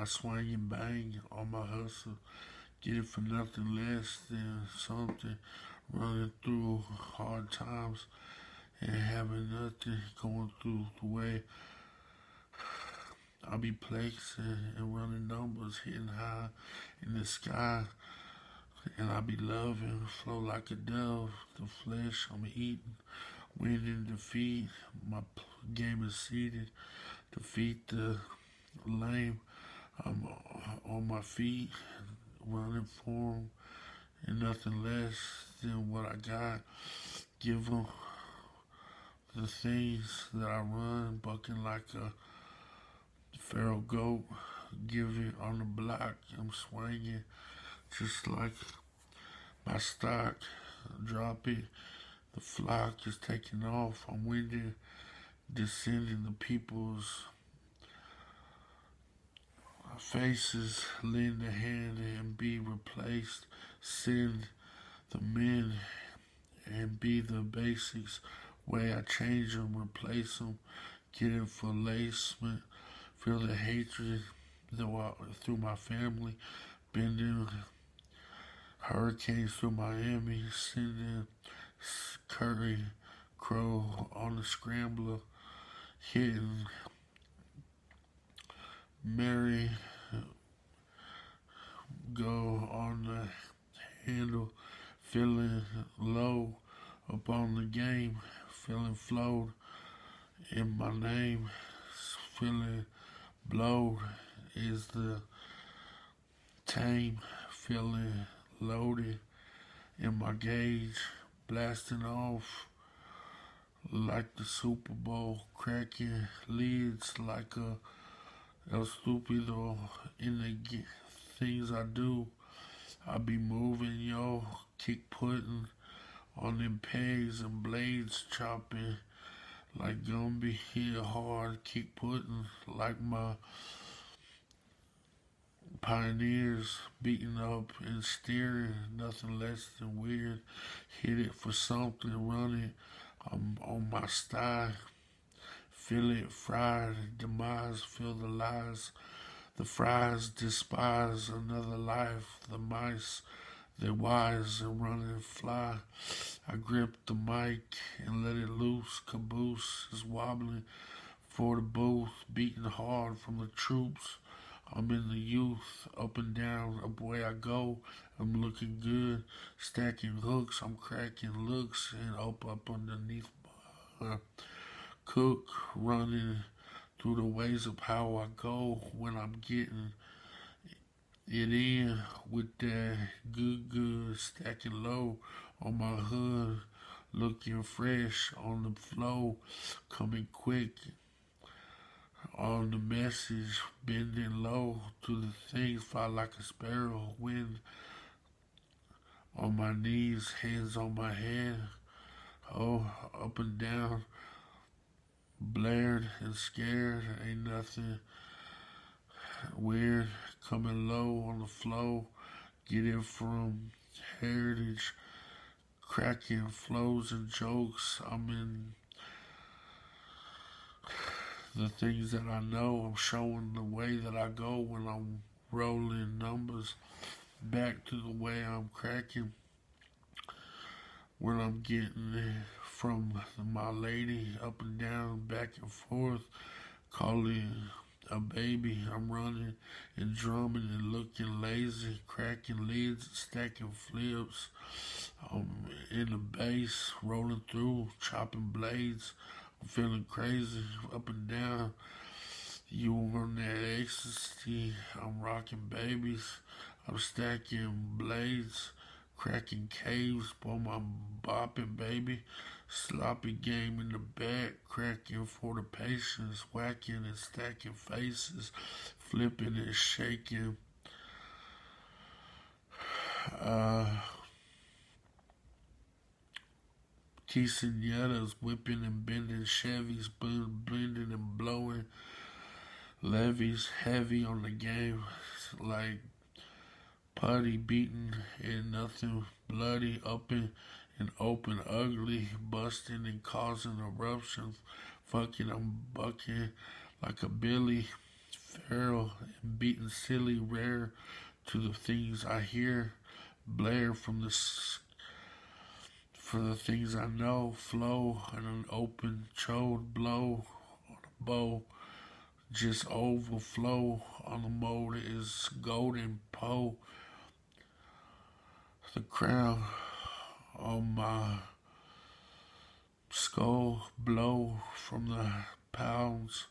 I swing and bang on my hustle. Get it for nothing less than something. Running through hard times and having nothing going through the way I be plexing and running numbers, hitting high in the sky. And I be loving, flow like a dove. The flesh I'm eating, win and defeat. My game is seated. Defeat the lame. I'm on my feet, running for 'em, and nothing less than what I got. Give 'em the things that I run, bucking like a feral goat. Give it on the block. I'm swinging just like my stock. Drop it. The flock is taking off. I'm winning, descending the people's faces. Lend a hand and be replaced. Send the men and be the basics. Way I change them, replace them. Get in for lacement. Feel the hatred through my family. Bending hurricanes through Miami. Sending Curry Crow on the scrambler. Hitting Mary go on the handle. Feeling low up on the game. Feeling flowed in my name. Feeling blowed is the tame. Feeling loaded in my gauge. Blasting off like the Super Bowl. Cracking lids like a El Stupido in the things I do. I be moving, yo. Kick putting on them pegs and blades, chopping like Gumby, hit hard, kick putting like my pioneers, beating up and steering, nothing less than weird. Hit it for something, run it. I'm on my style, feel it fried, demise, feel the lies. The fries despise another life, the mice. They're wise and run and fly. I grip the mic and let it loose. Caboose is wobbling for the booth, beating hard from the troops. I'm in the youth, up and down, up where I go. I'm looking good, stacking hooks. I'm cracking looks and up underneath my cook, running through the ways of how I go when I'm getting it in with that good, stacking low on my hood, looking fresh on the flow, coming quick on the message, bending low to the things, fly like a sparrow, wind on my knees, hands on my head, oh, up and down, blared and scared, ain't nothing weird, coming low on the flow, getting from heritage, cracking flows and jokes. I'm in the things that I know. I'm showing the way that I go when I'm rolling numbers back to the way I'm cracking when I'm getting it from my lady up and down, back and forth, calling a baby. I'm running and drumming and looking lazy, cracking lids, stacking flips. In the bass, rolling through, chopping blades. I'm feeling crazy, up and down. You on that ecstasy? I'm rocking babies. I'm stacking blades, cracking caves. Boy, I'm bopping, baby. Sloppy game in the back, cracking for the patience, whacking and stacking faces, flipping and shaking. Quinceañeras, whipping and bending Chevys, blending and blowing levies, heavy on the game, like putty beating and nothing bloody, up and open, ugly, busting and causing eruptions. Fucking, I'm bucking like a billy, feral and beaten silly, rare to the things I hear, blare from for the things I know, flow in an open chode, blow on a bow, just overflow on the mold is golden pole. The crown on my skull blow from the pounds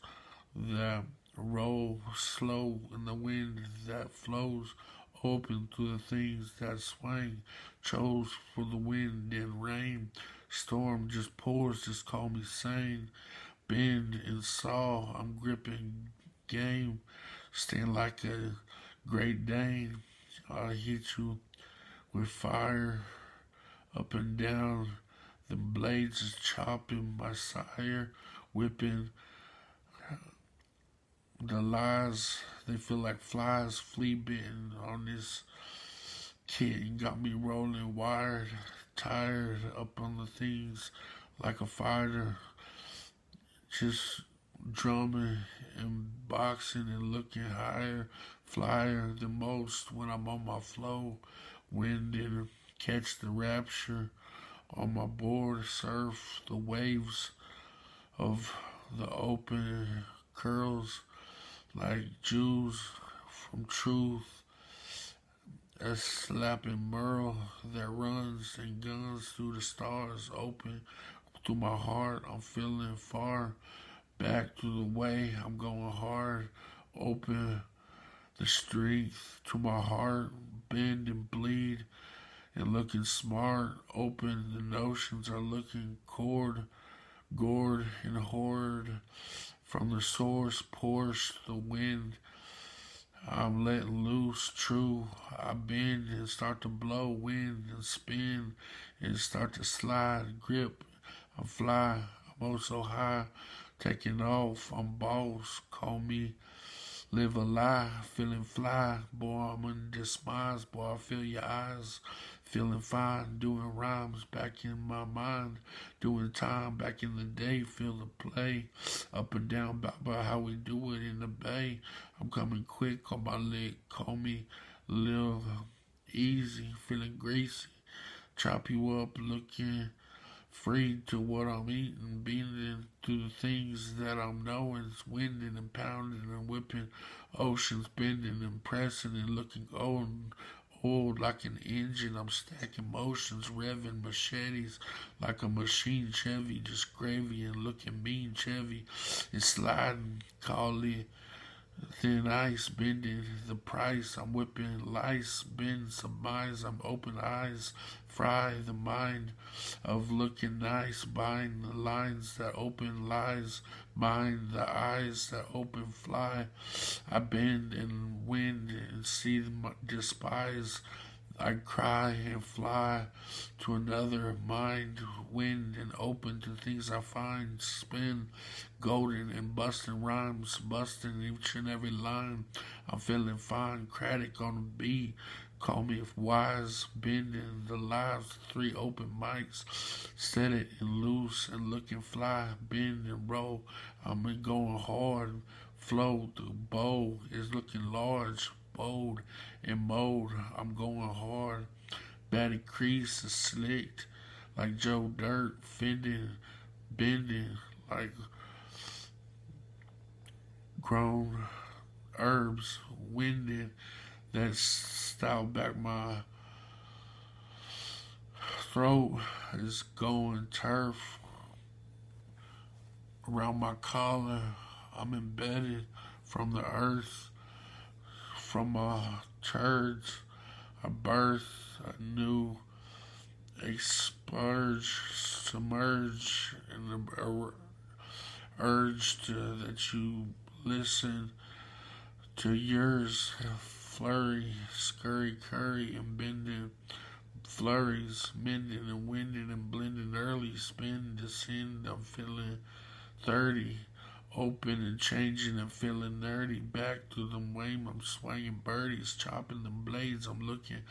that roll slow in the wind that flows open to the things that swing. Chose for the wind and rain. Storm just pours, just call me sane. Bend and saw, I'm gripping game. Stand like a Great Dane. I hit you with fire up and down. The blades is chopping my sire, whipping the lies. They feel like flies, flea bitten on this kid. Got me rolling wired, tired up on the things like a fighter. Just drumming and boxing and looking higher, flyer than most when I'm on my flow. Wind and catch the rapture on my board, surf the waves of the open curls like Jews from truth. A slapping merle that runs and guns through the stars, open through my heart. I'm feeling far back through the way. I'm going hard, open the strength to my heart, bend and bleed and looking smart. Open the notions are looking gored and hoard from the source pours the wind. I'm letting loose, true. I bend and start to blow wind and spin and start to slide, grip. I'm fly, I'm oh so high, taking off. I'm boss, call me live a lie, feeling fly. Boy, I'm in despise. Boy, I feel your eyes, feeling fine, doing rhymes back in my mind, doing time back in the day, feel the play, up and down about how we do it in the bay. I'm coming quick on my leg, call me live easy, feeling greasy, chop you up, looking free to what I'm eating, beating to the things that I'm knowing, winding and pounding and whipping, oceans bending and pressing and looking old like an engine. I'm stacking motions, revving machetes like a machine Chevy, just gravy and looking mean Chevy, and sliding, call it thin ice, bending the price. I'm whipping lice, bend some minds. I'm open eyes, fry the mind of looking nice, bind the lines that open lies, mind the eyes that open fly. I bend and wind and see them despise. I cry and fly to another mind, wind and open to things I find, spin, golden and busting rhymes, busting each and every line. I'm feeling fine, Craddock on the beat, call me if wise, bending the lives, 3 open mics, set it and loose and looking fly, bend and roll. I'm going hard, flow, the bow is looking large, bold and mold. I'm going hard. Batty crease is slicked like Joe Dirt, fending, bending like grown herbs, winding that style back my throat is going turf around my collar. I'm embedded from the earth. From my turds, I birth a new expurge, submerge, and the urge that you listen to yours, flurry, scurry, curry, and bending, flurries, mending and winding and blending early, spin, descend. I'm feeling 30. Open and changing and feeling nerdy. Back to the wave, I'm swinging birdies, chopping them blades. I'm looking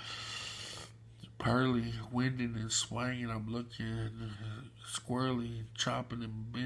pearly, winding and swinging. I'm looking squirrely, chopping and bending.